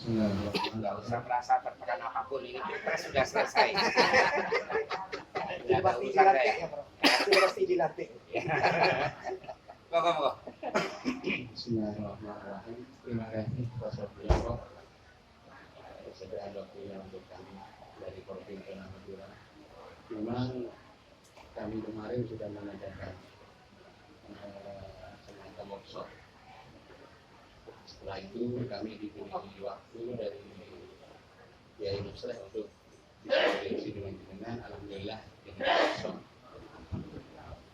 Nggak usah merasa tertekan apapun, ini pilpres sudah selesai. Sudah pasti dilantik ya, Bro. Sudah pasti dilantik. Monggo. Bismillahirrahmanirrahim. Terima kasih Pak Sofianto persediaan waktunya untuk kami dari Provinsi Madura. Memang kami kemarin sudah mengadakan semacam workshop. Setelah itu kami diberi waktu dari Kiai Nusret untuk diskusi dengan alhamdulillah dengan workshop.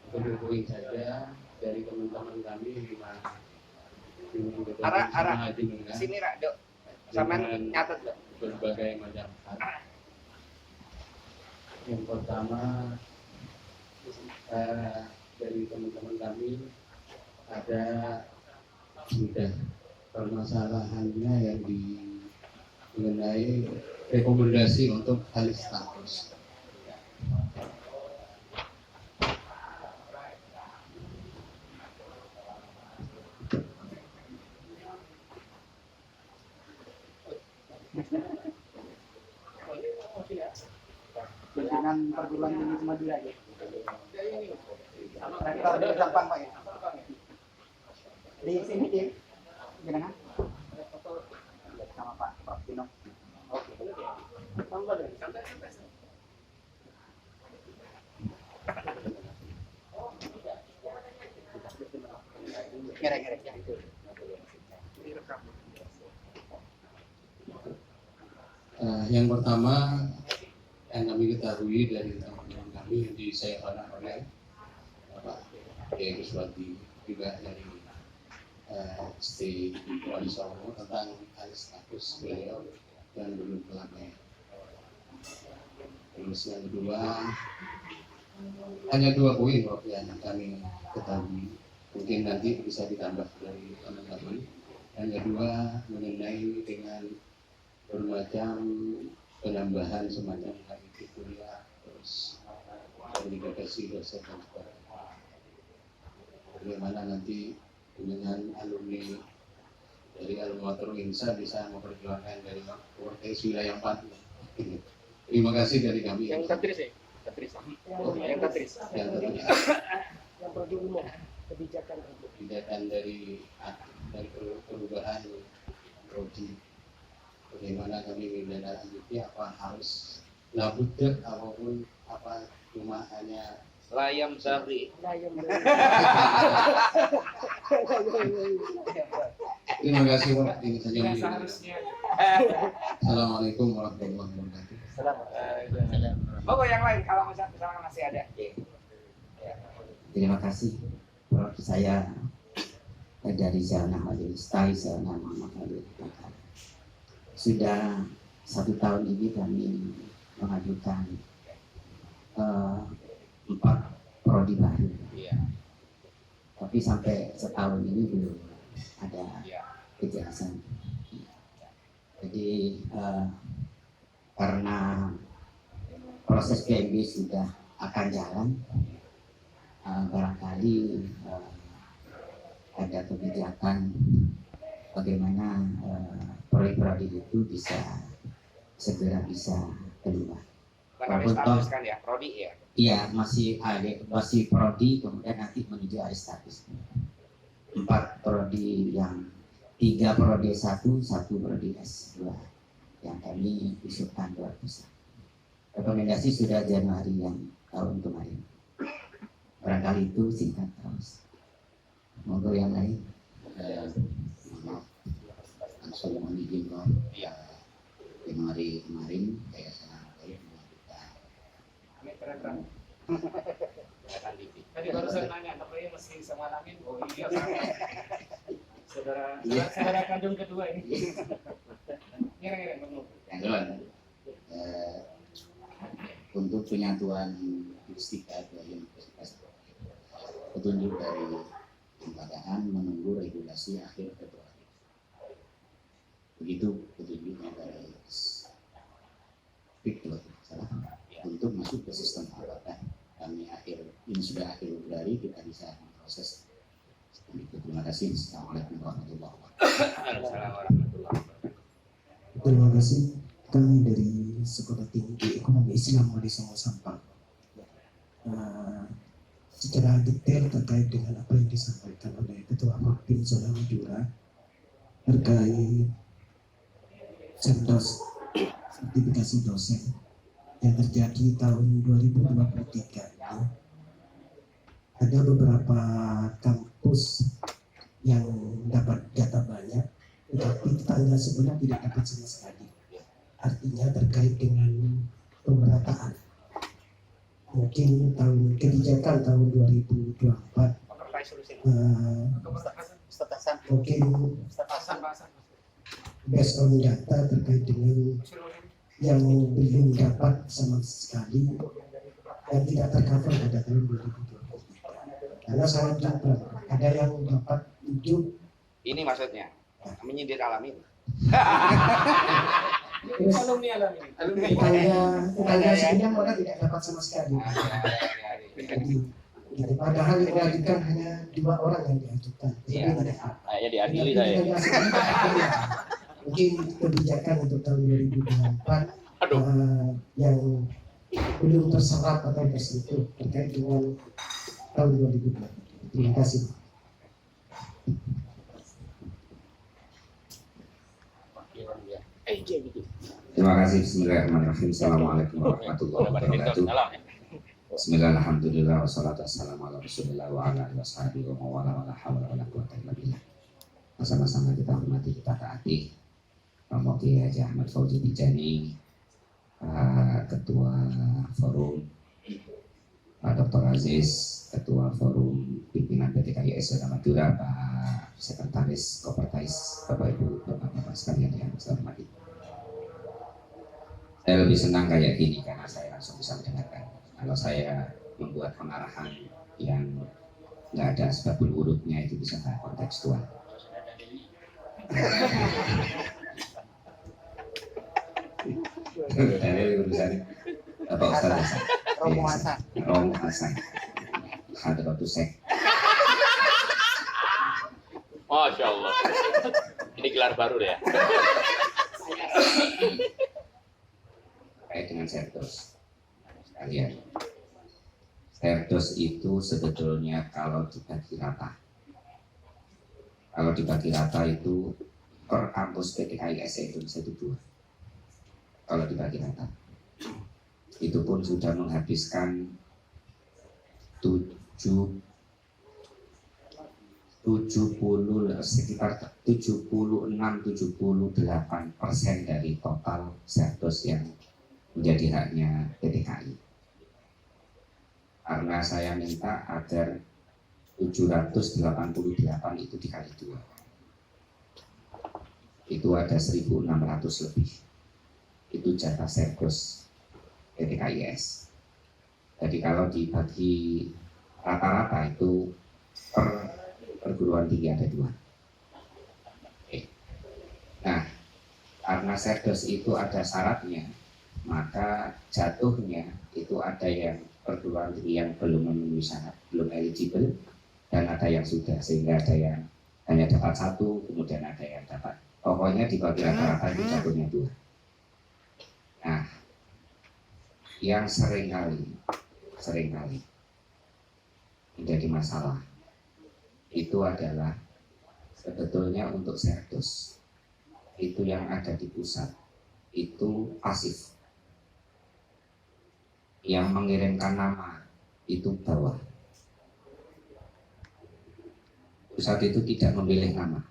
Untuk poin saja dari teman-teman kami Arah sini Rak, Dok. Sampean nyatet, Dok. Berbagai macam hal. Yang pertama dari teman-teman kami ada sudah permasalahannya yang mengenai rekomendasi untuk alih status. Pimpinan perguruan tinggi Madura ya. Rektor di Gampang Pak ya. Di sini tim, gimana? Sama Pak Tino. Oke. Ngerek-ngerek ya. Yang pertama yang kami ketahui dari teman-teman kami yang disampaikan oleh Bapak Kiai Kuswati juga dari ST Wali Songo tentang alih status beliau dan belum pelamar. Terus yang kedua hanya 2 poin yang kami ketahui, mungkin nanti bisa ditambah dari teman-teman. Yang kedua mengenai dengan bermacam penambahan semacam HIT kuliah, terus verifikasi dosen dan sebagainya. Bagaimana nanti dengan alumni dari Almater Insa bisa memperjuangkan dari Wortes wilayah 4. Terima kasih dari kami. Yang Tatris ya? Tatris. Yang Tatris. Yang prodi umum, kebijakan dari perubahan prodi. Bagaimana kami menindaklanjuti, apa harus labudek ataupun apa cuma hanya Layam Sari. Terima kasih Pak. Ini saja. Assalamualaikum warahmatullahi wabarakatuh. Monggo yang lain kalau misalnya masih ada. Terima kasih. Saya dari Zona Majelis Tai Zona Muhammad Ali. Sudah 1 tahun ini kami mengajukan 4 prodi baru. Tapi sampai setahun ini belum ada kejelasan. Jadi karena proses PMB sudah akan jalan, barangkali ada kebijakan bagaimana prodi-prodi itu segera bisa keluar. Bukan status kan ya, prodi ya? Iya, masih prodi, kemudian nanti menuju alih status. 4 prodi, yang 3 prodi S1, 1 prodi S2 yang kami usulkan luar pusat. Rekomendasi sudah Januari yang tahun kemarin. Barangkali itu singkat terus. Monggo yang lain. Langsung izin Januari kemarin saya sangat baik mengajukan. Tadi barusan nanya, namanya masih sama Amin. Oh iya, saudara kandung kedua ini. Ngira-ngira Yang kedua, untuk penyatuan fisika dari universitas, petunjuk dari keadaan menunggu regulasi akhir Februari. Begitu petunjuknya dari Piklo untuk masuk ke sistem apakah kami ini sudah akhir Februari kita bisa memproses. Terima kasih. Assalamualaikum warahmatullahi wabarakatuh. Terima kasih. Kami dari Sekolah Tinggi Ekonomi Islam Wali Songo Sampang. Secara detail terkait dengan apa yang disampaikan oleh Ketua Provinsi Zona Madura terkait Cerdas sertifikasi dosen yang terjadi tahun 2023 ini, ada beberapa kampus yang dapat data banyak, tetapi tanggal sebelah tidak dapat sama sekali. Artinya terkait dengan pemerataan. Mungkin kebijakan tahun 2024 mungkin based on data terkait dengan yang belum dapat sama sekali dan tidak tercover pada tahun 2023. Karena saya jumpa ada yang dapat 7. Ini maksudnya menyindir alamin. Terus tanggal 9 malah tidak dapat sama sekali. Jadi, padahal yang diajukan hanya 2 orang yang diajukan. Ya diadili saya. Mungkin kebijakan untuk tahun 2024 yang belum terserap atau tersentuh terkait dengan tahun 2024. Terima kasih. Terima kasih. Bismillahirrahmanirrahim. Assalamualaikum warahmatullahi wabarakatuh. Bismillah, alhamdulillah, wassalatu wassalamu ala rasulillah wa ala alihi washabihi wa mawala wa la hawla wa la quwwata illa billah. Sama-sama kita hormati, kita taati Romo Kiai Haji Ahmad Fauzi Tijani, Ketua Forum, Pak Dr. Aziz, Ketua Forum Pimpinan PTKIS Zona Madura, Pak Sekretaris Kopertais, Bapak Ibu, Bapak-Bapak sekalian yang saya hormati. Saya lebih senang kayak gini karena saya langsung bisa mendengarkan. Kalau saya membuat pengarahan yang nggak ada asbabul wurudnya itu bisa nggak kontekstual. Dari urusan Bapak Ustaz Hasan, Romo Hasan, Hadratus Syekh. Masya Allah. Ini gelar baru deh ya. Terkait dengan Cerdas sekalian. Cerdas itu sebetulnya kalau dibagi rata itu per kampus PTKIS Indonesia itu 2. Kalau dibagi rata itu pun sudah menghabiskan 76-78% dari total Cerdas yang menjadi haknya PTKI. Karena saya minta agar 788 itu dikali 2. Itu ada 1.600 lebih. Itu jatah Cerdas PTKIS. Jadi kalau dibagi rata-rata itu per perguruan tinggi ada 2. Oke. Nah, karena Cerdas itu ada syaratnya, maka jatuhnya itu ada yang perguruan tinggi yang belum memenuhi syarat, belum eligible, dan ada yang sudah, sehingga ada yang hanya dapat 1, kemudian ada yang dapat. Pokoknya dibagi rata-rata itu jatuhnya 2. Nah, yang seringkali menjadi masalah itu adalah sebetulnya untuk Cerdas itu yang ada di pusat itu pasif, yang mengirimkan nama itu bawah. Pusat itu tidak memilih nama,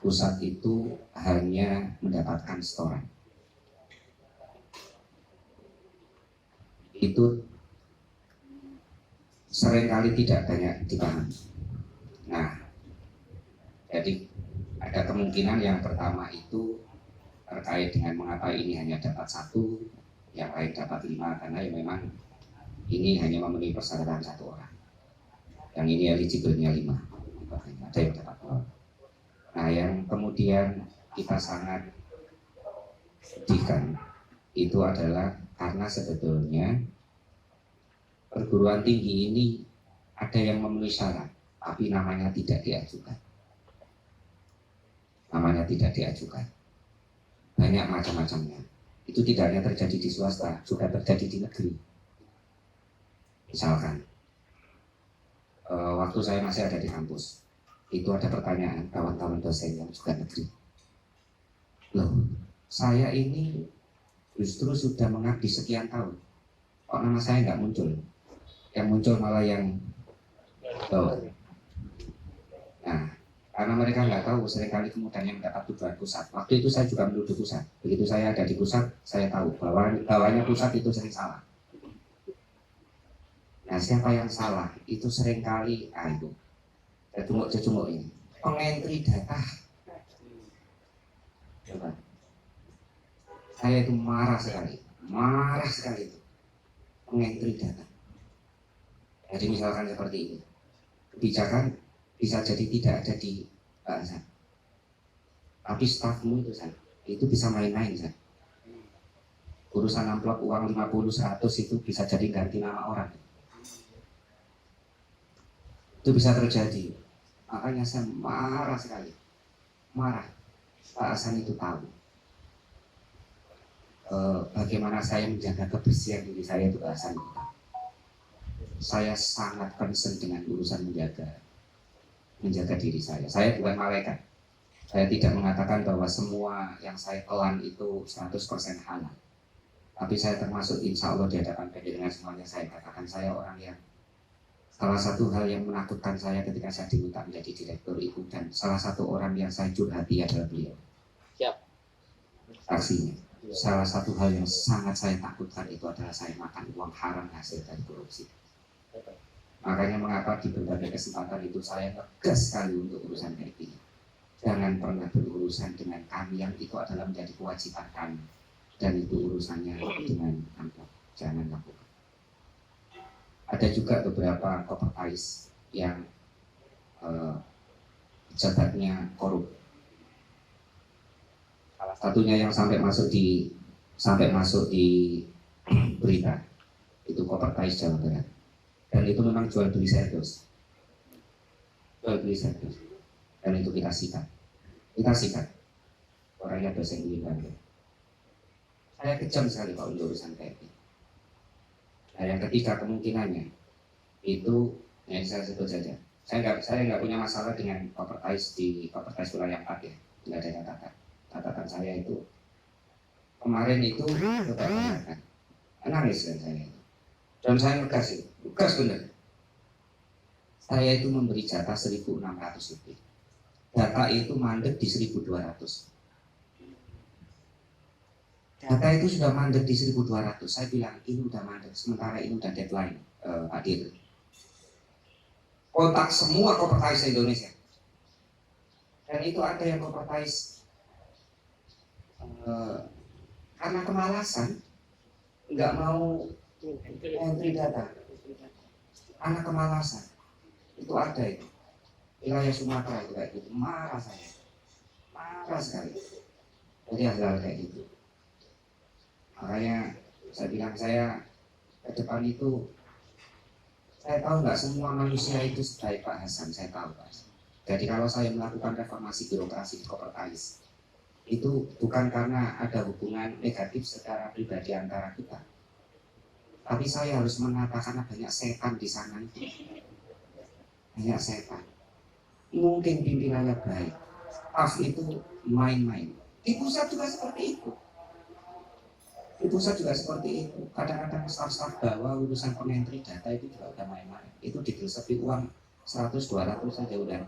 pusat itu hanya mendapatkan setoran. Itu seringkali tidak banyak dipahami. Nah, jadi ada kemungkinan yang pertama itu terkait dengan mengapa ini hanya dapat 1, yang lain dapat 5, karena ya memang ini hanya memenuhi persyaratan 1 orang. Yang ini eligible-nya 5, ada yang dapat 0. Nah, yang kemudian kita sangat sedihkan itu adalah karena sebetulnya perguruan tinggi ini ada yang memenuhi syarat, tapi namanya tidak diajukan. Baik banyak macam-macamnya. Itu tidak hanya terjadi di swasta, juga terjadi di negeri. Misalkan, waktu saya masih ada di kampus, itu ada pertanyaan kawan-kawan dosen yang juga negeri. Loh, saya ini justru sudah mengabdi sekian tahun, kok nama saya nggak muncul? Yang muncul malah yang bawah. Nah, karena mereka nggak tahu, seringkali kemudian yang mendapat tujuan pusat. Waktu itu saya juga menuduh pusat. Begitu saya ada di pusat, saya tahu bahwa bawahnya pusat itu sering salah. Nah, siapa yang salah? Itu seringkali, itu cecunguk ini, pengentri data. Coba. Saya itu marah sekali itu, pengentri data. Jadi misalkan seperti ini, kebijakan bisa jadi tidak ada di bahasa, tapi stafmu itu bisa main-main kan. Urusan amplop uang 50-100 itu bisa jadi ganti nama orang. Itu bisa terjadi. Makanya saya marah sekali. Marah. Pak Hasan itu tahu bagaimana saya menjaga kebersihan diri saya itu Pak Hasan. Saya sangat concern dengan urusan menjaga diri saya. Saya bukan malaikat. Saya tidak mengatakan bahwa semua yang saya telan itu 100% halal. Tapi saya termasuk insya Allah di hadapan dengan semuanya saya katakan saya orang yang salah satu hal yang menakutkan saya ketika saya diminta menjadi direktur itu, dan salah satu orang yang saya curhati adalah beliau. Siap. Saksinya. Salah satu hal yang sangat saya takutkan itu adalah saya makan uang haram hasil dari korupsi. Makanya mengapa di berbagai kesempatan itu saya tegas sekali untuk urusan kayak gini. Jangan pernah berurusan dengan kami yang itu adalah menjadi kewajiban kami. Dan itu urusannya dengan amplop. Jangan lakukan. Ada juga beberapa kopertais yang pejabatnya korup. Salah satunya yang sampai masuk di berita itu kopertais Jawa Barat. Dan itu memang jual beli serdos. Dan itu kita sikat. Orangnya dosen di Bandung. Saya kejam sekali kalau untuk urusan kayak ini. Nah, yang ketiga kemungkinannya itu yang saya sebut saja. Saya nggak punya masalah dengan kopertais di kopertais wilayah 4 ya. Nggak ada catatan. Catatan saya itu kemarin itu coba tanyakan. Nangis kan saya itu. Dan saya ngegas benar. Saya itu memberi jatah 1.600 lebih. Data itu mandek di 1.200. Data itu sudah mandek di 1.200. Saya bilang ini udah mandek, sementara ini udah deadline, Pak Dir. Kontak semua kopertais Indonesia. Dan itu ada yang kopertais karena kemalasan nggak mau entry data. Anak kemalasan itu ada itu. Wilayah Sumatera itu kayak gitu. Marah sekali. Jadi hal-hal kayak gitu. Makanya saya bilang saya ke depan itu, saya tahu nggak semua manusia itu sebaik Pak Hasan, saya tahu Pak Hasan. Jadi kalau saya melakukan reformasi birokrasi di kopertais, itu bukan karena ada hubungan negatif secara pribadi antara kita, tapi saya harus mengatakan banyak setan di sana itu. Banyak setan. Mungkin pimpinannya baik, staff itu main-main. Di pusat juga seperti itu. Kadang-kadang staff-staff bawah urusan pengentry data itu juga udah main-main. Itu digelsepi uang 100-200 saja udah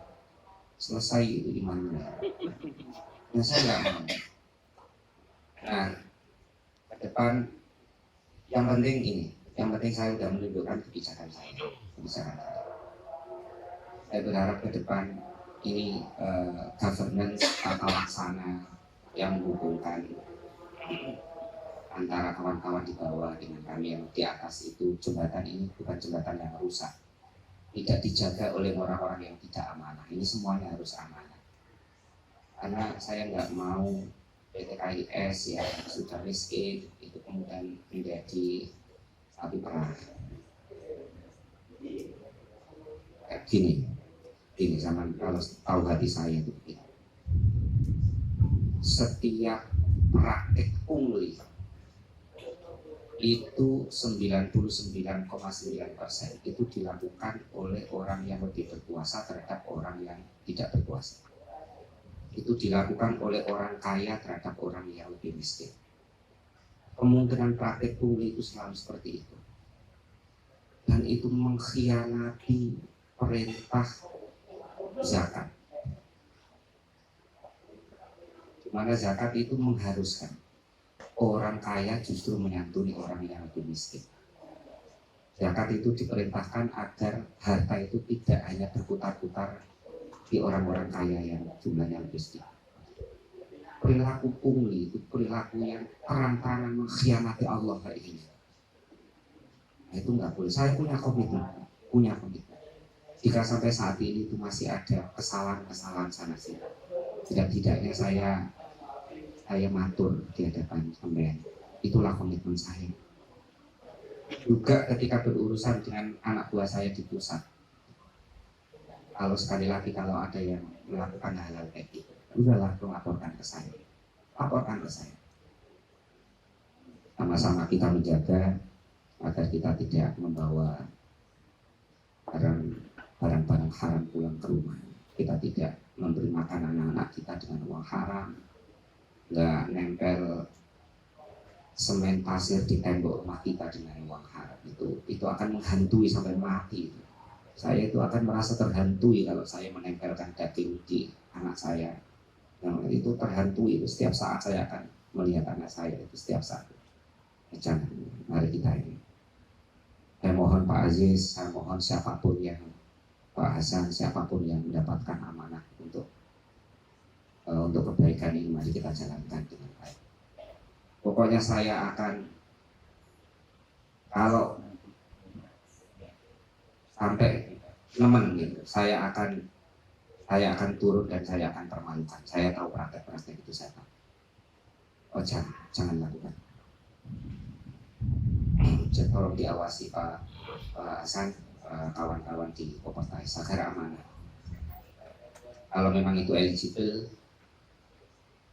selesai itu imannya. Nah saya nggak mau. Nah ke depan yang penting ini, yang penting saya udah menunjukkan kebijakan saya. Saya berharap ke depan ini governance tata laksana yang menghubungkan antara kawan-kawan di bawah dengan kami yang di atas itu, jembatan ini bukan jembatan yang rusak, tidak dijaga oleh orang-orang yang tidak amanah. Ini semuanya harus amanah. Karena saya nggak mau PT KIS yang sudah miskin itu kemudian menjadi sapi perah. Gini sama kalau tahu hati saya itu begini. Setiap praktik pungli itu 99,9% itu dilakukan oleh orang yang lebih berkuasa terhadap orang yang tidak berkuasa. Itu dilakukan oleh orang kaya terhadap orang yang lebih miskin. Kemungkinan praktik pungli itu selalu seperti itu. Dan itu mengkhianati perintah zakat. Di mana zakat itu mengharuskan orang kaya justru menyantuni orang yang lebih miskin. Zakat itu diperintahkan agar harta itu tidak hanya berputar-putar di orang-orang kaya yang jumlahnya lebih sedikit. Perilaku pungli itu perilaku yang terang-terangan mengkhianati Allah kayak ini. Nah, itu nggak boleh. Saya punya komitmen. Jika sampai saat ini itu masih ada kesalahan-kesalahan sana sini, tidak-tidaknya saya matur di hadapan sampean. Itulah komitmen saya. Juga ketika berurusan dengan anak buah saya di pusat, kalau sekali lagi kalau ada yang melakukan hal-hal kayak gitu, udahlah laporkan ke saya. Sama-sama kita menjaga agar kita tidak membawa barang-barang haram pulang ke rumah. Kita tidak memberi makan anak-anak kita dengan uang haram, nggak nempel semen pasir di tembok rumah kita dengan uang haram. Itu akan menghantui sampai mati. Saya itu akan merasa terhantui kalau saya menempelkan daging di anak saya. Yang itu terhantui itu setiap saat saya akan melihat anak saya itu setiap saat. Jangan, mari kita ini. Saya mohon Pak Aziz, saya mohon siapapun yang Pak Hasan, siapapun yang mendapatkan amanah untuk kebaikan ini, mari kita jalankan dengan baik. Pokoknya saya akan, kalau sampai nemen gitu, saya akan turun dan saya akan permalukan. Saya tahu praktek-praktek itu saya tahu. Oh jangan lakukan. Jadi tolong diawasi Pak Hasan, kawan-kawan di Kopertais agar amanah. Kalau memang itu eligible,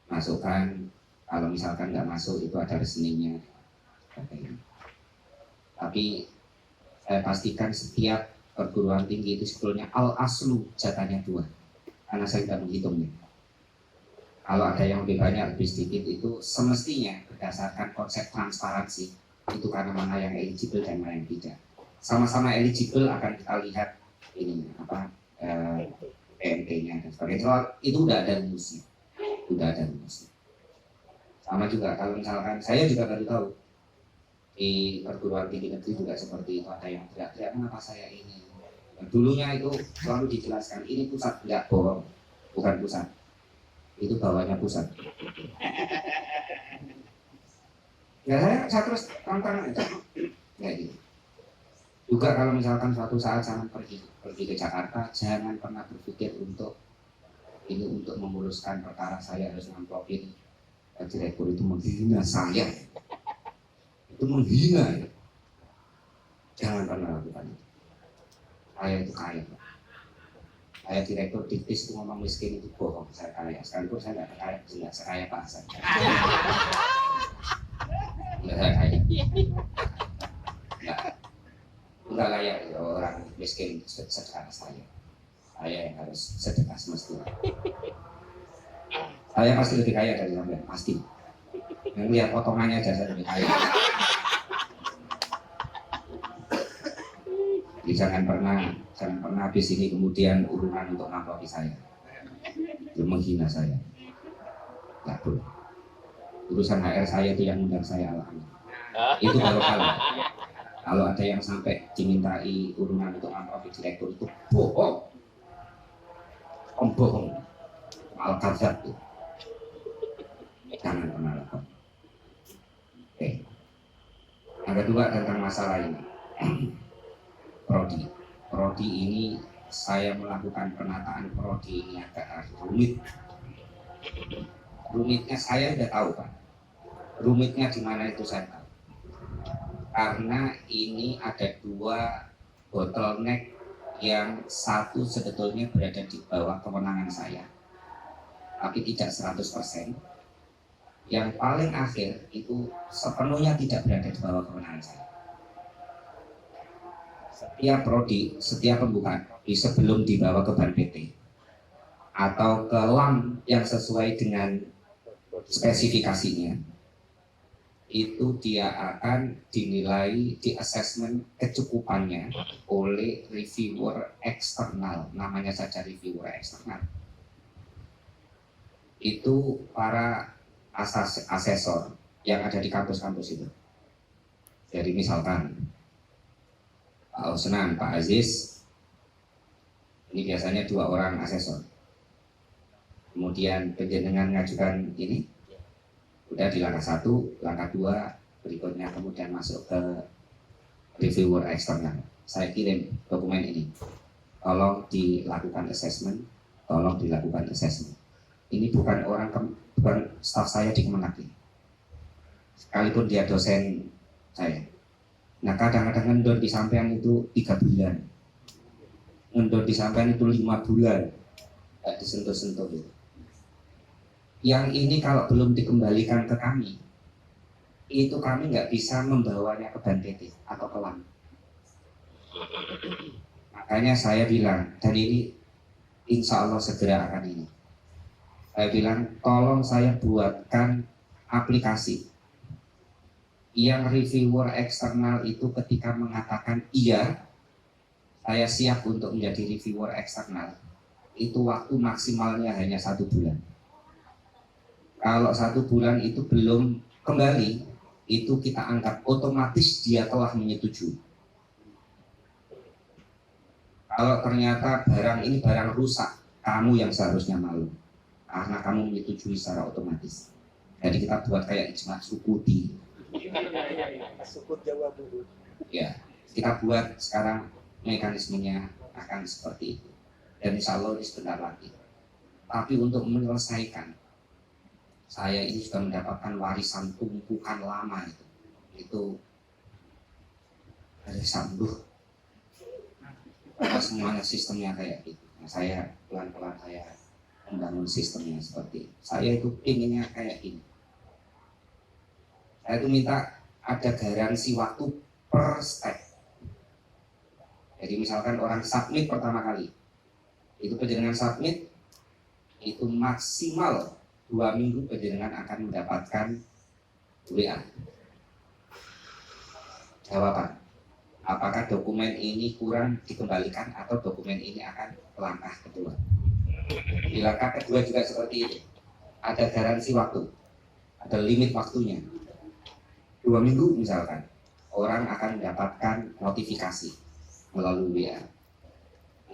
masukkan. Kalau misalkan nggak masuk, itu ada resninya. Tapi saya pastikan setiap perguruan tinggi itu sebetulnya al-aslu jatahnya 2, karena saya tidak menghitungnya. Kalau ada yang lebih banyak, lebih sedikit, itu semestinya berdasarkan konsep transparansi. Itu karena mana yang eligible dan mana yang tidak. Sama-sama eligible akan kita lihat ini PMP-nya dan sebagainya. Itu udah ada rumusnya. Sama juga kalau misalkan saya juga baru tahu di perguruan tinggi negeri juga seperti itu, ada yang teriak-teriak kenapa saya ini. Dan dulunya itu selalu dijelaskan ini pusat, enggak, bohong, bukan pusat. Itu bawahnya pusat. Ya saya terus terang-terangan aja. Ya gitu. Juga kalau misalkan suatu saat jangan pergi ke Jakarta, jangan pernah berpikir untuk memuluskan perkara saya harus ngamplopin direktur itu menghina saya. Itu menghina. Jangan pernah lakukan itu. Saya itu kaya. Saya direktur diktis itu ngomong miskin itu bohong. Saya kaya. Sekalipun saya nggak kaya, tidak sekaya Pak Hasan. Nggak saya kaya. Nggak layak ya, orang miskin sedekah saya. Saya yang harus sedekah semestinya. Saya pasti lebih kaya dari sampean, pasti. Yang lihat potongannya aja saya lebih kaya. Jadi jangan pernah habis ini kemudian urunan untuk ngamplopi saya. Itu menghina saya. Nggak boleh. Urusan HR saya itu yang undang saya alami. Itu kalau ada yang sampai dimintai urunan untuk ngamplopi direktur itu bohong. Bohong. Al-Kadzab itu. Jangan pernah lakukan. Oke. Yang kedua tentang masalah ini. Prodi ini saya melakukan penataan prodi ini agak rumit. Rumitnya saya sudah tahu Pak. Rumitnya di mana itu saya tahu. Karena ini ada 2 bottleneck yang satu sebetulnya berada di bawah kewenangan saya. Tapi tidak 100%. yang paling akhir itu sepenuhnya tidak berada di bawah kewenangan saya. Setiap prodi, setiap pembukaan sebelum dibawa ke Ban PT atau ke LAM yang sesuai dengan spesifikasinya, itu dia akan dinilai di assessment kecukupannya oleh reviewer eksternal, namanya saja reviewer eksternal. Itu para asesor yang ada di kampus-kampus itu. Jadi misalkan Pak Osnan, Pak Aziz, ini biasanya 2 orang asesor. Kemudian penjenengan ngajukan ini, udah di langkah 1, langkah 2, berikutnya kemudian masuk ke reviewer eksternal. Saya kirim dokumen ini, tolong dilakukan assessment, tolong dilakukan assessment. Ini bukan staf saya di Kemenak, sekalipun dia dosen saya. Nah kadang-kadang ngendor di sampean itu 3 bulan, ngendor di sampean itu 5 bulan, nggak disentuh-sentuh gitu. Yang ini kalau belum dikembalikan ke kami, itu kami nggak bisa membawanya ke Ban PT atau ke LAM. Makanya saya bilang, dan ini insya Allah segera akan ini. Saya bilang, tolong saya buatkan aplikasi yang reviewer eksternal itu ketika mengatakan iya, saya siap untuk menjadi reviewer eksternal, itu waktu maksimalnya hanya 1 bulan. Kalau 1 bulan itu belum kembali, itu kita anggap otomatis dia telah menyetujui. Kalau ternyata barang ini barang rusak, kamu yang seharusnya malu, karena kamu menyetujui secara otomatis. Jadi kita buat kayak ijma sukuti. Sukut Jawa dulu. Ya, kita buat sekarang mekanismenya akan seperti itu. Dan insya Allah ini sebentar lagi. Tapi untuk menyelesaikan, saya ini sudah mendapatkan warisan tumpukan lama itu. Itu dari sambuh. Semuanya sistemnya kayak gitu. Nah, saya pelan-pelan saya membangun sistemnya seperti itu. Saya itu inginnya kayak gini. Saya itu minta ada garansi waktu per step. Jadi misalkan orang submit pertama kali, itu penjenengan submit, itu maksimal 2 minggu penjenengan akan mendapatkan WA. Jawaban, apakah dokumen ini kurang dikembalikan atau dokumen ini akan ke langkah kedua. Di langkah kedua juga seperti itu. Ada garansi waktu, ada limit waktunya. 2 minggu misalkan, orang akan mendapatkan notifikasi melalui WA.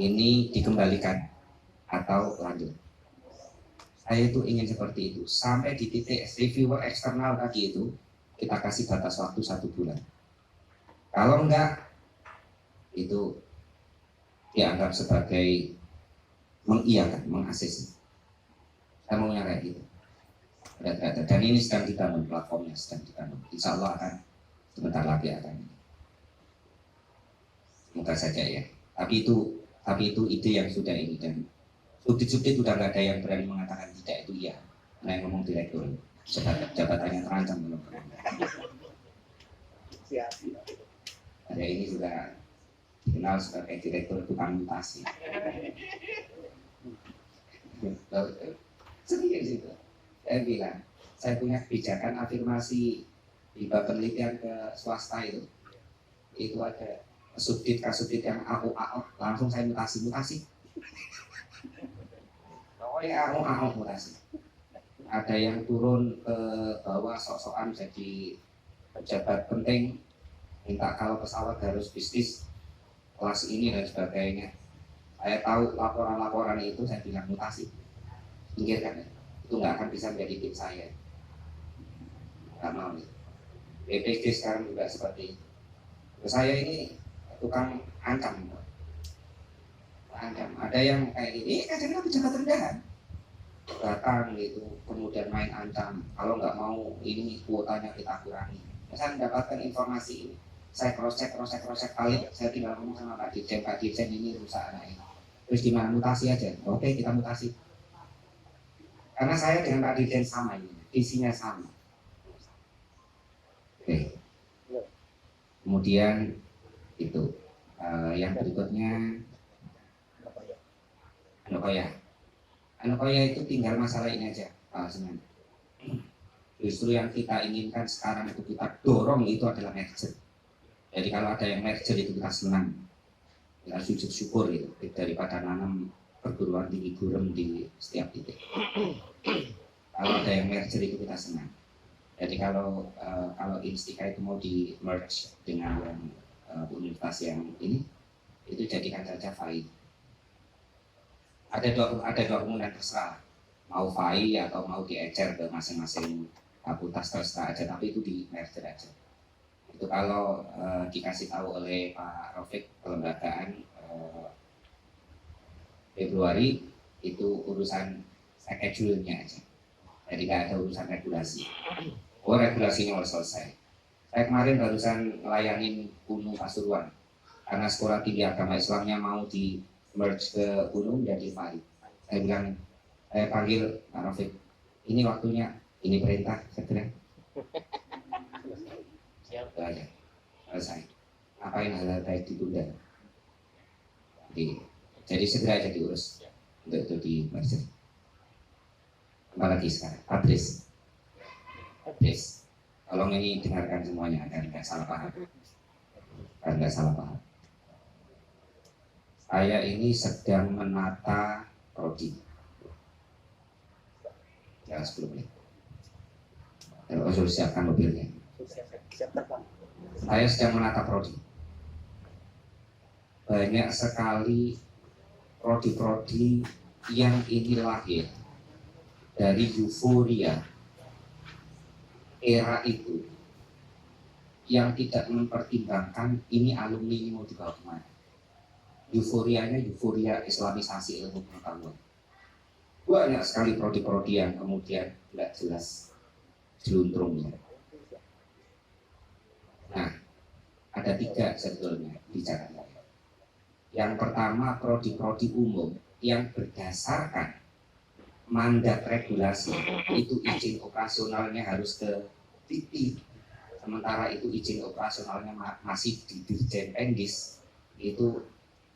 Ini dikembalikan atau lanjut. Saya itu ingin seperti itu. Sampai di titik reviewer eksternal tadi itu, kita kasih batas waktu 1 bulan. Kalau enggak, itu dianggap sebagai mengiyakan, mengaksesi. Saya maunya kayak gitu. Dan ini sedang dibangun, platformnya sedang dibangun. Insya Allah akan sebentar lagi akan. Semoga saja ya. Tapi itu ide yang sudah ini, dan subdit udah nggak ada yang berani mengatakan tidak itu iya. Karena yang ngomong direktur, jabatannya terancam belum. Siap. Ada ini sudah dikenal sebagai direktur tukang mutasi. Serius itu. Saya bilang, saya punya kebijakan afirmasi di bab penelitian ke swasta itu ada subdit kasubdit yang AO langsung saya mutasi. Pokoknya AO mutasi. Ada yang turun ke bawah sok-sokan jadi pejabat penting, minta kalau pesawat harus bisnis kelas ini dan sebagainya. Saya tahu laporan-laporan itu, saya bilang mutasi, pinggirkan ya. Itu nggak akan bisa menjadi tim saya. Nggak mau nih. BPD sekarang juga seperti itu. Saya ini tukang ancam. Ada yang kayak gini, kadang-kadang pejabat rendahan datang gitu, kemudian main ancam. Kalau nggak mau ini kuotanya kita kurangi. Saya mendapatkan informasi ini, saya cross check kali, saya tinggal ngomong sama Pak Dirjen ini rusak anak ini. Terus gimana, mutasi aja? Oke, kita mutasi. Karena saya dengan Pak Dirjen sama ini. isinya sama. Oke. Kemudian itu yang berikutnya Anokoya itu tinggal masalah ini aja, Pak Semen. Justru yang kita inginkan sekarang itu kita dorong itu adalah merger. Jadi kalau ada yang merger itu kita senang, kita sujud syukur itu daripada nanam perguruan tinggi gurem di setiap titik. Kalau ada yang merger itu kita senang. Jadi kalau Instika itu mau di merge dengan universitas yang ini, itu jadikan saja FAI. Ada dua kemungkinan terserah, mau FAI atau mau diecer ke masing-masing fakultas terserah aja, tapi itu di merger aja. Itu kalau dikasih tahu oleh Pak Rafiq kelembagaan Februari itu urusan schedule-nya aja. Jadi nggak ada urusan regulasi. Oh, regulasinya udah selesai. Saya kemarin barusan ngelayanin Gunung Pasuruan karena sekolah tinggi agama Islamnya mau di merge ke Gunung jadi FAI. Saya bilang, saya panggil Pak Rafiq, ini waktunya, ini perintah, segera. Siap aja, selesai. Ngapain hal-hal baik ditunda? Jadi segera aja diurus untuk itu di merger. Apalagi sekarang, Patris, tolong ini dengarkan semuanya agar nggak salah paham. Saya ini sedang menata prodi. Ya 10 menit. Kalau sudah siapkan mobilnya. Saya sedang menata prodi. Banyak sekali prodi-prodi yang ini lahir dari euforia era itu yang tidak mempertimbangkan ini alumni ini mau dibawa kemana. Euforianya euforia islamisasi ilmu pengetahuan. Banyak sekali prodi-prodi yang kemudian tidak jelas jeluntrungnya. Nah, ada 3 sebetulnya di Jakarta. Yang pertama prodi-prodi umum yang berdasarkan mandat regulasi itu izin operasionalnya harus ke TITI, sementara itu izin operasionalnya masih di Dirjen Pendis, itu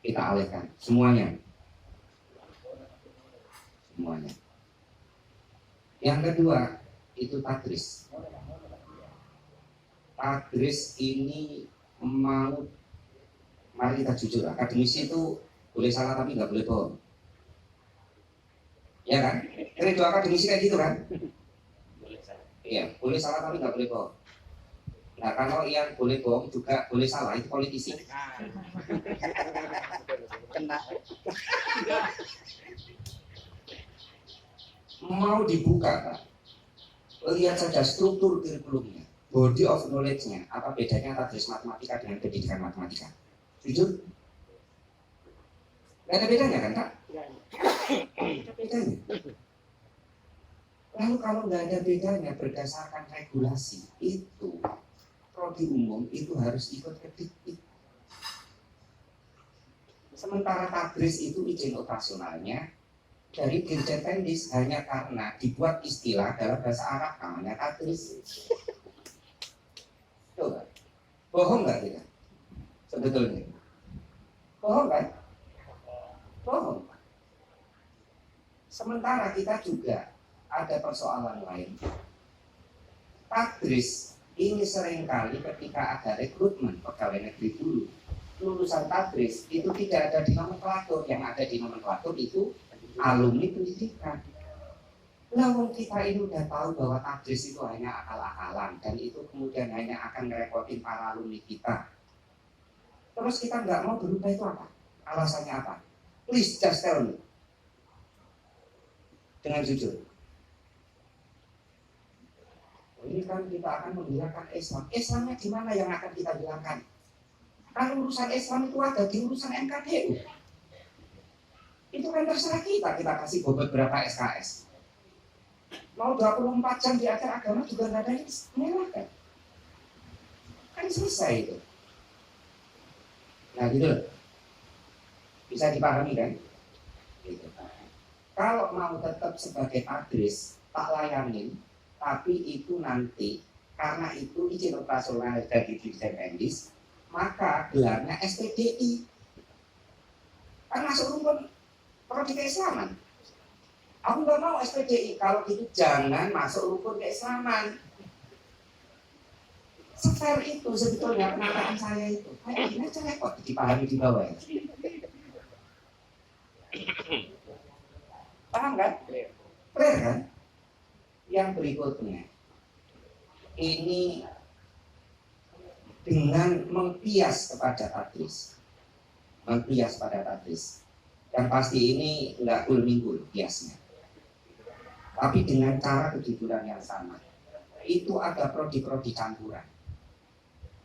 kita alihkan semuanya. Yang kedua itu Tadris. Tadris ini mau, mari kita jujur, akademisi itu boleh salah tapi nggak boleh bohong. Ya kan? Kredo akademisi kayak gitu kan? Iya, boleh salah tapi nggak boleh bohong. Nah kalau yang boleh bohong juga boleh salah, itu politisi. Kena. Mau dibuka, Pak. Lihat saja struktur kurikulumnya, body of knowledge-nya, apa bedanya Tadris matematika dengan pendidikan matematika? Jujur? Gak ada bedanya kan, Pak? Ada bedanya. Lalu kalau nggak ada bedanya berdasarkan regulasi itu, prodi umum itu harus ikut ke Dikti. Sementara Tadris itu izin operasionalnya dari Dirjen Pendis hanya karena dibuat istilah dalam bahasa Arab namanya Tadris. Coba, bohong nggak kita? Sebetulnya, bohong kan? Bohong. Sementara kita juga ada persoalan lain. Tadris ini seringkali ketika ada rekrutmen pegawai negeri dulu, lulusan Tadris itu tidak ada di nomenklatur, yang ada di nomenklatur itu alumni pendidikan. Namun kita ini udah tahu bahwa Tadris itu hanya akal-akalan dan itu kemudian hanya akan ngerepotin para alumni kita. Terus kita nggak mau berubah itu apa? Alasannya apa? Please just tell me. Dengan jujur. Ini kan kita akan menghilangkan Islam. Islamnya di mana yang akan kita hilangkan? Kalau urusan Islam itu ada di urusan MKDU. Itu kan terserah kita kasih bobot berapa SKS. Mau 24 jam diajar agama juga nggak ada yang menyalahkan. Kan selesai itu. Nah gitu loh. Bisa dipahami kan? Gitu. Kalau mau tetap sebagai Tadris, tak layanin, Tapi itu nanti karena itu izin operasional dari Dirjen Pendis, maka gelarnya SPDI. Kan masuk rumpun prodi keislaman. Aku nggak mau SPDI, kalau gitu jangan masuk rukun keislaman. Sefair itu sebetulnya penataan saya itu. Kayak gini aja repot dipahami di bawah ya. Paham kan? Clear kan? Yang berikutnya, ini dengan mempias kepada tadris, yang pasti ini nggak kul-mingkul biasanya, tapi dengan cara kejujuran yang sama. Itu ada prodi-prodi campuran,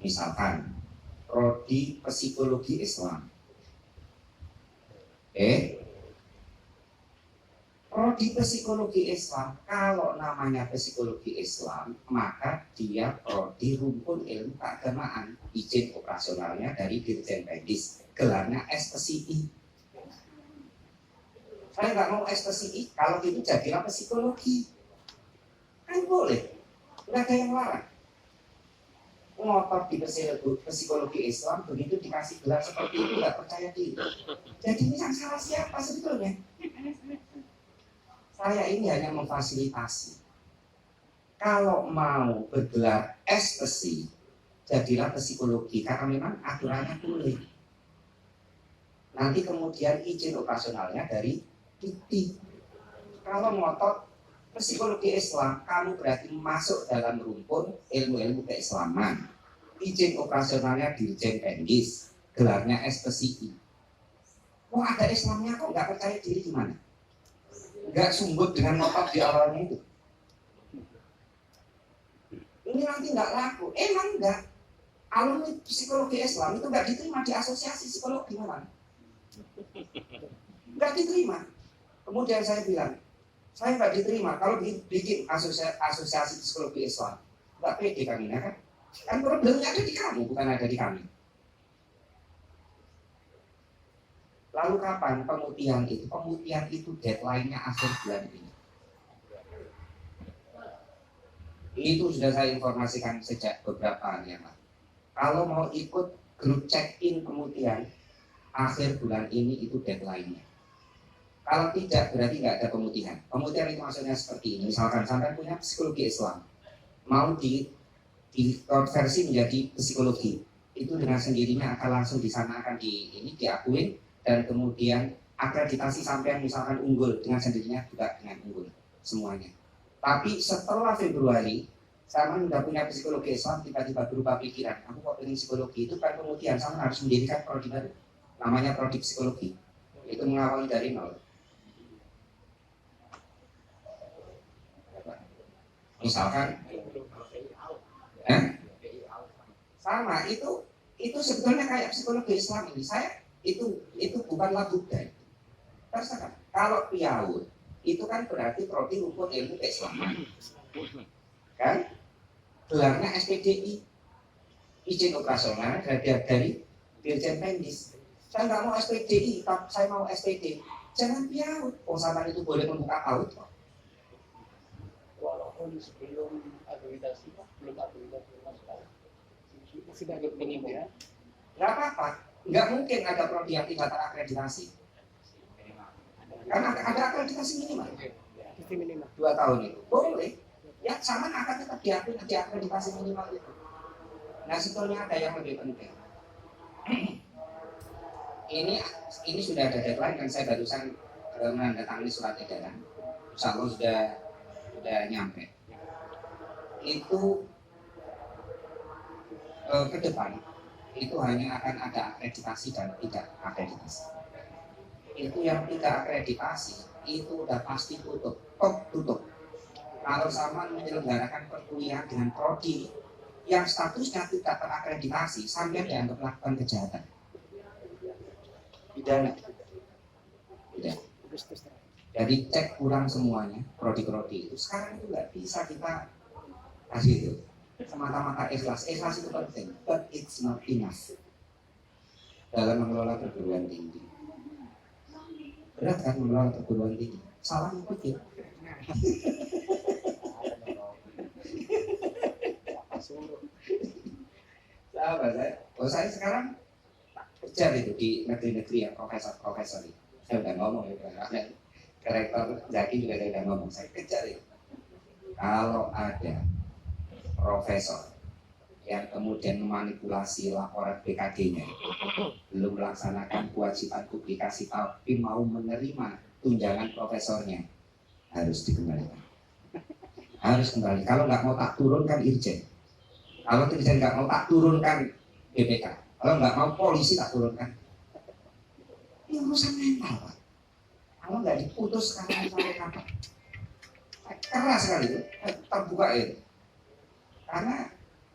misalkan prodi psikologi Islam, prodi psikologi Islam, kalau namanya psikologi Islam, maka dia prodi rumpun ilmu keagamaan, izin operasionalnya dari Dirjen Pendis, gelarnya SPSI. Saya nggak mau SPSI, kalau itu jadilah psikologi, kan boleh, nggak ada yang larang. Ngotot di psikologi Islam, begitu dikasih gelar seperti itu nggak percaya diri. Jadi ini yang salah siapa sebetulnya? Saya ini hanya memfasilitasi. Kalau mau bergelar SPSI, jadilah psikologi, karena memang aturannya boleh. Nanti kemudian izin operasionalnya dari DIKTI. Kalau ngotot psikologi Islam, kamu berarti masuk dalam rumpun ilmu-ilmu keislaman. Izin operasionalnya Dirjen Pendis, gelarnya SPSI. Wah, ada Islamnya kok nggak percaya diri gimana? Nggak sumbut dengan ngotot di awalnya itu. Ini nanti nggak laku. Emang nggak. Alumni psikologi Islam itu nggak diterima di asosiasi psikologi memang. Nggak diterima. Kemudian saya bilang, saya nggak diterima kalau bikin asosiasi psikologi Islam. Nggak pede kami, ya kan? Kan problemnya ada di kamu, bukan ada di kami. Lalu kapan pemutihan itu? Pemutihan itu deadline-nya akhir bulan ini. Itu sudah saya informasikan sejak beberapa hari yang lalu. Kalau mau ikut grup check-in pemutihan, akhir bulan ini itu deadline-nya. Kalau tidak, berarti nggak ada pemutihan. Pemutihan itu maksudnya seperti ini. Misalkan sampai punya psikologi Islam, mau dikonversi menjadi psikologi, itu dengan sendirinya akan langsung di sana akan diakuin, dan kemudian akreditasi sampai misalkan unggul, dengan sendirinya juga dengan unggul semuanya. Tapi setelah Februari, saya sudah punya psikologi Islam, tiba-tiba berubah pikiran, aku kok pengen psikologi, itu kan kemudian saya harus mendirikan prodi baru, namanya prodi psikologi. Itu mengawali dari nol. Misalkan, sama itu sebetulnya kayak psikologi Islam ini. Itu bukanlah budaya. Terserah. Kalau piaud itu kan berarti prodi rumpun ilmu keislaman, kan? Gelarnya SPDI, izin operasional dari Dirjen Pendis. Saya nggak mau SPDI, saya mau SPD. Jangan piaud. Sama itu boleh membuka PAUD kok. Walaupun sebelum akreditasi, belum akreditasi sudah ingin ya. Nggak apa-apa. Nggak mungkin ada prodi yang tidak terakreditasi. Karena ada akreditasi minimal. 2 tahun itu. Boleh. Ya sama akan tetap diakui di akreditasi minimal itu. Nah sebetulnya ada yang lebih penting. Ini sudah ada deadline dan saya barusan menandatangani surat edaran. Insya Allah sudah nyampe. Itu ke depan itu hanya akan ada akreditasi dan tidak akreditasi. Itu yang tidak akreditasi itu udah pasti tutup. Kalau sama menyelenggarakan perkuliahan dengan prodi yang statusnya tidak terakreditasi, sampai dianggap melakukan kejahatan pidana. Tidak. Jadi cek ulang semuanya prodi-prodi itu. Sekarang itu nggak bisa kita kasih itu semata-mata ikhlas. Ikhlas itu penting, but it's not enough dalam mengelola perguruan tinggi. Berat kan mengelola perguruan tinggi? Salah pikir. apa saya sekarang kejar itu di negeri-negeri yang profesor itu. Saya udah ngomong ya, karakter Zaki juga saya udah ngomong, saya kejar itu. Kalau ada profesor yang kemudian memanipulasi laporan BKD-nya, belum melaksanakan kewajiban publikasi tapi mau menerima tunjangan profesornya, harus dikembalikan. Harus kembali. Kalau nggak mau tak turunkan Irjen. Kalau Irjen nggak mau tak turunkan BPK. Kalau nggak mau polisi tak turunkan. Ini urusan mental, Pak. Kalau nggak diputus karena sampai kapan? Keras sekali itu, terbuka itu. Karena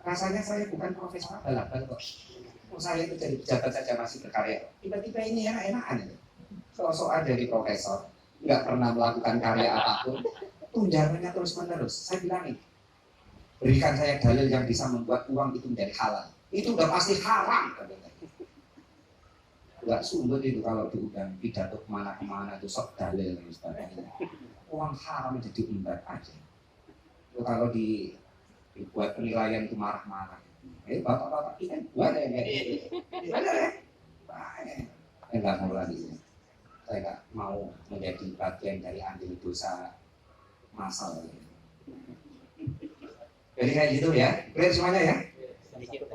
rasanya saya bukan profesor abal-abal kok. Saya itu jadi pejabat saja masih berkarya. Tiba-tiba ini enak-enakan itu. Sosok ada di profesor, nggak pernah melakukan karya apapun, tunjangannya terus-menerus. Saya bilang ini, berikan saya dalil yang bisa membuat uang itu menjadi halal. Itu udah pasti haram. Nggak sumbut itu kalau diundang pidato kemana-kemana itu sok dalil dan sebagainya. Uang haram itu diumbar aja. Itu kalau dibuat penilaian itu marah-marah. Bapak-bapak ini kan buat ya kayak gitu. Benar ya? Banyak. Saya nggak mau lagi. Saya nggak mau menjadi bagian dari andil dosa masal. Jadi kayak gitu ya. Clear semuanya ya? Sedikit.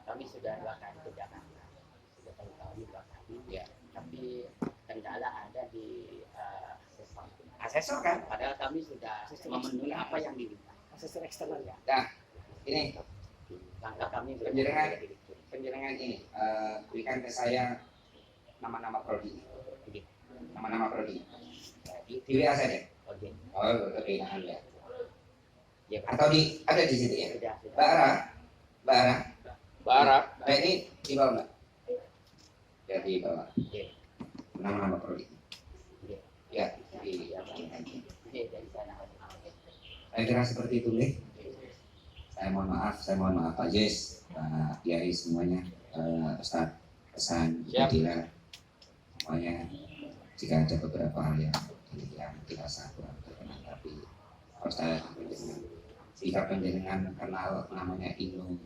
Kami sudah 2 kali ke Jakarta, sudah tahu 2 kali. Ya. Tapi kendala ada di Asesor kan? padahal kami sudah memenuhi apa yang diminta. Asesor eksternal ya. Nah, ini Langkah kami belum Penjaringan. ada direktur. penjaringan ini berikan ke saya nama-nama prodi. Nama-nama prodi. Jadi, Di WA saja. oke. Oh, lebih nahan ya. Ya, Atau ada di situ ya. sudah. Mbak Ara, Mbak Ara, Mbak ini di bawah Mbak. Ya di bawah. Oke. Nama-nama prodi. Oke. Ya, di Oke, dari sana. saya kira seperti itu nih. Saya mohon maaf Pak Jess, Pak Kiai semuanya, Ustadz Pesan, Siap. Adila, semuanya. Jika ada beberapa hal yang dirasa kurang berkenan, tapi harus saya jika penjenengan kenal namanya Inung